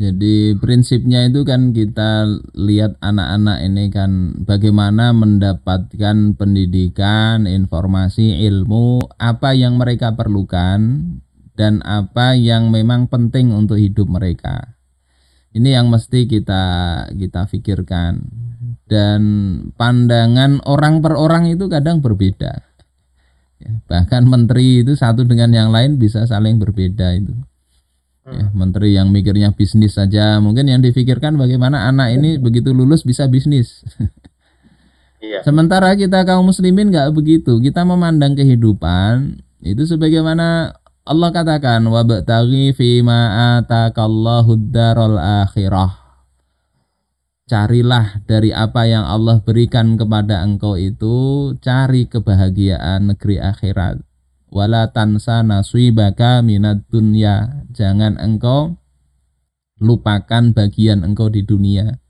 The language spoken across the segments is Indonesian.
Jadi prinsipnya itu kan kita lihat anak-anak ini kan bagaimana mendapatkan pendidikan, informasi, ilmu, apa yang mereka perlukan dan apa yang memang penting untuk hidup mereka. Ini yang mesti kita pikirkan. Dan pandangan orang per orang itu kadang berbeda. Bahkan menteri itu satu dengan yang lain bisa saling berbeda itu. Ya, menteri yang mikirnya bisnis saja, mungkin yang dipikirkan bagaimana anak ini begitu lulus bisa bisnis. Iya. Sementara kita kaum muslimin nggak begitu. Kita memandang kehidupan itu sebagaimana Allah katakan, wabtaghi fima ataqallahu daral akhirah. Carilah dari apa yang Allah berikan kepada engkau itu, cari kebahagiaan negeri akhirat. Wala tansa nasibaka minad dunya. Jangan engkau lupakan bagian engkau di dunia.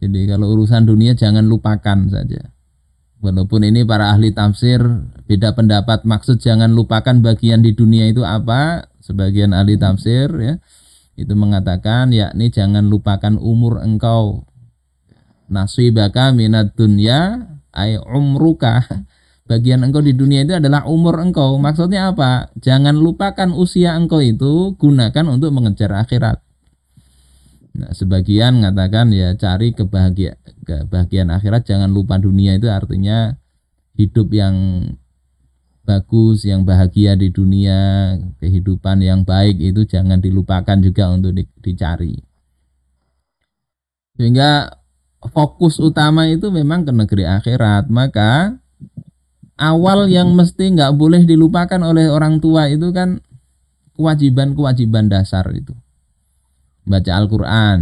Jadi kalau urusan dunia jangan lupakan saja. Walaupun ini para ahli tafsir beda pendapat, maksud jangan lupakan bagian di dunia itu apa? Sebagian ahli tafsir ya itu mengatakan yakni jangan lupakan umur engkau. Nasibaka minad dunya ay umruka. Bagian engkau di dunia itu adalah umur engkau. Maksudnya apa? Jangan lupakan usia engkau itu, gunakan untuk mengejar akhirat. Nah, sebagian mengatakan ya cari kebahagiaan akhirat, jangan lupa dunia, itu artinya hidup yang bagus, yang bahagia di dunia, kehidupan yang baik itu jangan dilupakan juga untuk dicari. Sehingga fokus utama itu memang ke negeri akhirat. Maka awal yang mesti nggak boleh dilupakan oleh orang tua itu kan kewajiban-kewajiban dasar itu. Baca Al-Quran,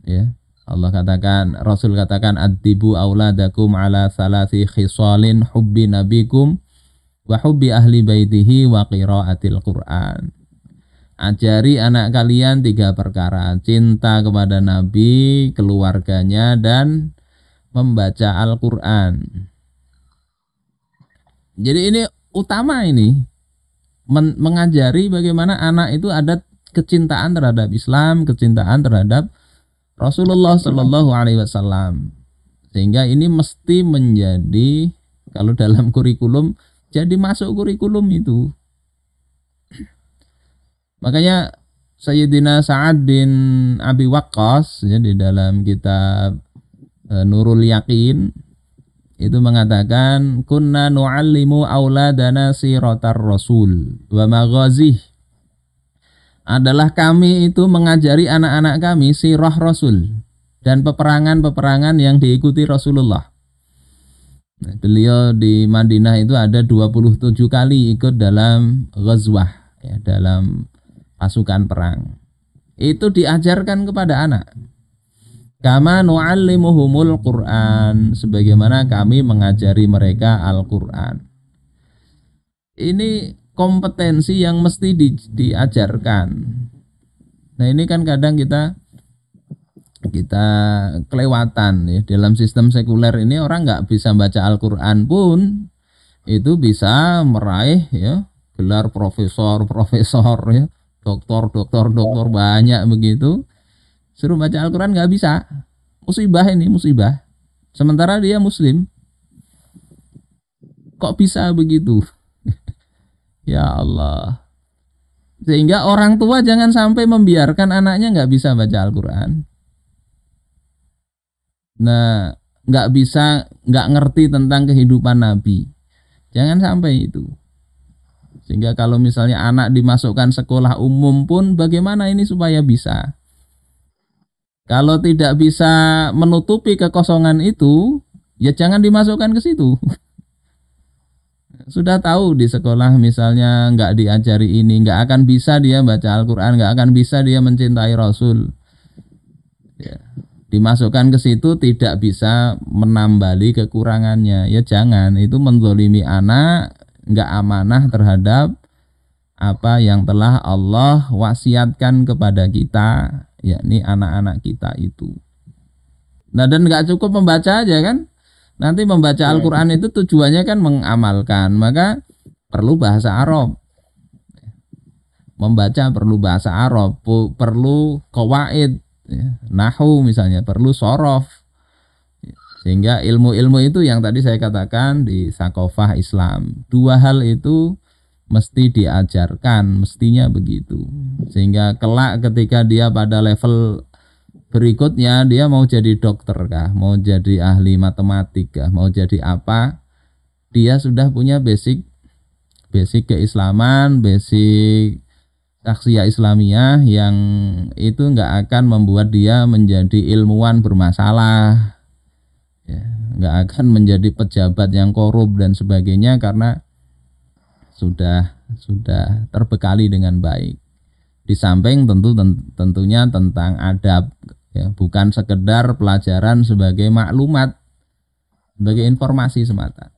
ya. Allah katakan, Rasul katakan, addibu auladakum ala salasi khisalin hubbi nabikum wa hubbi ahli baitihi wa qiraatil Quran. Ajari anak kalian 3 perkara, cinta kepada Nabi, keluarganya, dan membaca Al-Quran. Jadi ini utama ini, mengajari bagaimana anak itu ada kecintaan terhadap Islam, kecintaan terhadap Rasulullah Shallallahu Alaihi Wasallam. Sehingga ini mesti menjadi, kalau dalam kurikulum, jadi masuk kurikulum itu. Makanya Sayyidina Sa'ad bin Abi Waqqas ya, di dalam kitab Nurul Yakin itu mengatakan, kunna nu'allimu auladana siratar rasul wa maghazih. Adalah kami itu mengajari anak-anak kami sirah Rasul dan peperangan-peperangan yang diikuti Rasulullah. Nah, beliau di Madinah itu ada 27 kali ikut dalam ghazwah, ya, dalam pasukan perang. Itu diajarkan kepada anak. Kama nu'allimuhumul Qur'an, sebagaimana kami mengajari mereka Al-Qur'an. Ini kompetensi yang mesti diajarkan. Nah, ini kan kadang kita kelewatan ya. Dalam sistem sekuler ini orang nggak bisa baca Al-Qur'an pun itu bisa meraih ya gelar profesor ya, doktor banyak begitu. Suruh baca Al-Quran nggak bisa. Musibah ini, musibah. Sementara dia muslim. Kok bisa begitu? Ya Allah. Sehingga orang tua jangan sampai membiarkan anaknya nggak bisa baca Al-Quran. Nah, nggak ngerti tentang kehidupan Nabi. Jangan sampai itu. Sehingga kalau misalnya anak dimasukkan sekolah umum pun, bagaimana ini supaya bisa? Kalau tidak bisa menutupi kekosongan itu, ya jangan dimasukkan ke situ. Sudah tahu di sekolah misalnya nggak diajari ini, nggak akan bisa dia baca Al-Quran, nggak akan bisa dia mencintai Rasul. Ya, dimasukkan ke situ tidak bisa menambali kekurangannya. Ya jangan, itu menzolimi anak, nggak amanah terhadap apa yang telah Allah wasiatkan kepada kita, yakni anak-anak kita itu. Nah, dan nggak cukup membaca aja kan? Nanti membaca Al-Quran itu tujuannya kan mengamalkan, maka perlu bahasa Arab. membaca perlu bahasa Arab, perlu qawaid, ya, nahwu misalnya, perlu sorof. Sehingga ilmu-ilmu itu yang tadi saya katakan di sakofah Islam, dua hal itu mesti diajarkan, mestinya begitu. Sehingga kelak ketika dia pada level berikutnya, dia mau jadi dokter kah, mau jadi ahli matematik kah, mau jadi apa, dia sudah punya basic keislaman, basic taksiyah Islamiyah yang itu nggak akan membuat dia menjadi ilmuwan bermasalah, ya, nggak akan menjadi pejabat yang korup dan sebagainya, karena sudah terbekali dengan baik. Di samping tentunya tentang adab, ya, bukan sekedar pelajaran sebagai maklumat, sebagai informasi semata.